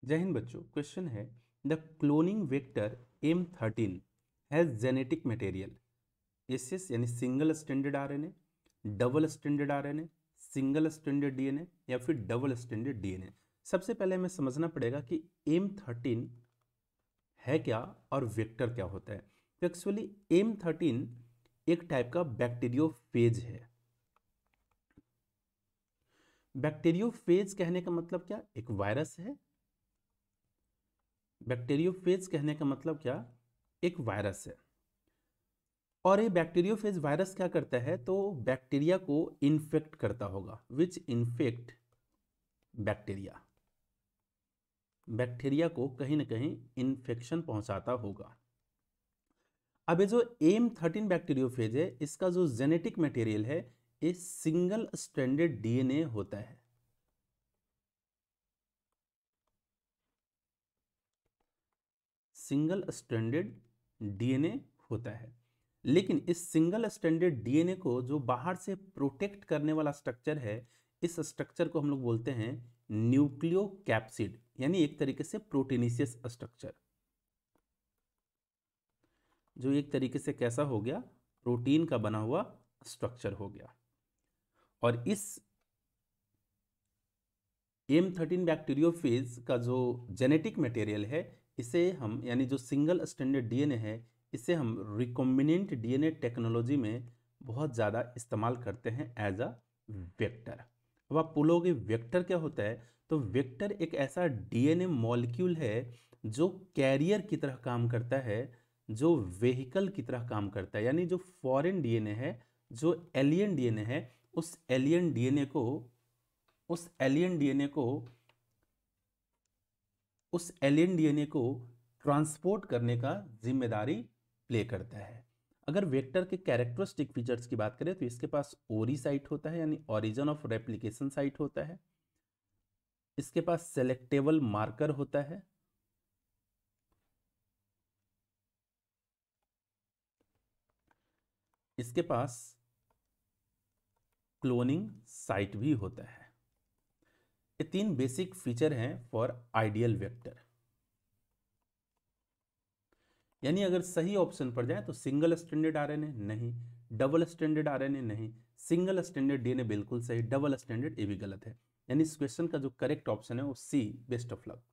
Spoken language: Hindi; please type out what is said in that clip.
जय हिंद बच्चों। क्वेश्चन है the cloning vector M13 has genetic material SS यानी single stranded RNA, double stranded RNA, single stranded DNA या फिर डबल स्ट्रैंडेड डीएनए। सबसे पहले हमें समझना पड़ेगा कि M13 है क्या और वेक्टर क्या होता है। तो एक्चुअली M13 एक टाइप का बैक्टीरियोफेज है। बैक्टीरियोफेज कहने का मतलब क्या? एक वायरस है। बैक्टीरियोफेज कहने का मतलब क्या? एक वायरस है। और ये बैक्टीरियोफेज वायरस क्या करता है? तो बैक्टीरिया को इन्फेक्ट करता होगा। विच इन्फेक्ट बैक्टीरिया, बैक्टीरिया को कहीं ना कहीं इन्फेक्शन पहुंचाता होगा। अब ये जो M13 बैक्टीरियोफेज है, इसका जो जेनेटिक मटेरियल है ये सिंगल स्ट्रैंडेड डीएनए होता है। सिंगल स्ट्रैंडेड डीएनए होता है। लेकिन इस सिंगल स्ट्रैंडेड डीएनए को जो बाहर से प्रोटेक्ट करने वाला स्ट्रक्चर है, इस स्ट्रक्चर को हम लोग बोलते हैं न्यूक्लियोकैप्सिड, यानी एक तरीके से प्रोटीनेशियस स्ट्रक्चर, जो एक तरीके से कैसा हो गया? प्रोटीन का बना हुआ स्ट्रक्चर हो गया। और इस M13 बैक्टीरियोफेज का जो जेनेटिक मटेरियल है, इसे हम यानी जो सिंगल स्ट्रैंडेड डीएनए है, इसे हम रिकॉम्बिनेंट डीएनए टेक्नोलॉजी में बहुत ज़्यादा इस्तेमाल करते हैं एज अ वेक्टर। अब आप बोलोगे वेक्टर क्या होता है? तो वेक्टर एक ऐसा डीएनए मॉलिक्यूल है जो कैरियर की तरह काम करता है, जो व्हीकल की तरह काम करता है। यानी जो फॉरेन डीएनए है, जो एलियन डीएनए है, उस एलियन डीएनए को उस एलियन डीएनए को उस एलियन डीएनए को ट्रांसपोर्ट करने का जिम्मेदारी प्ले करता है। अगर वेक्टर के कैरेक्टरिस्टिक फीचर्स की बात करें तो इसके पास ओरी साइट होता है, यानी ओरिजिन ऑफ रेप्लिकेशन साइट होता है। इसके पास सेलेक्टेबल मार्कर होता है। इसके पास क्लोनिंग साइट भी होता है। ये तीन बेसिक फीचर हैं फॉर आइडियल वेक्टर। यानी अगर सही ऑप्शन पर जाए तो सिंगल स्ट्रैंडेड आरएनए नहीं, डबल स्ट्रैंडेड आरएनए नहीं, सिंगल स्ट्रैंडेड डीएनए बिल्कुल सही, डबल स्ट्रैंडेड ये भी गलत है। यानी इस क्वेश्चन का जो करेक्ट ऑप्शन है वो सी। Best of luck.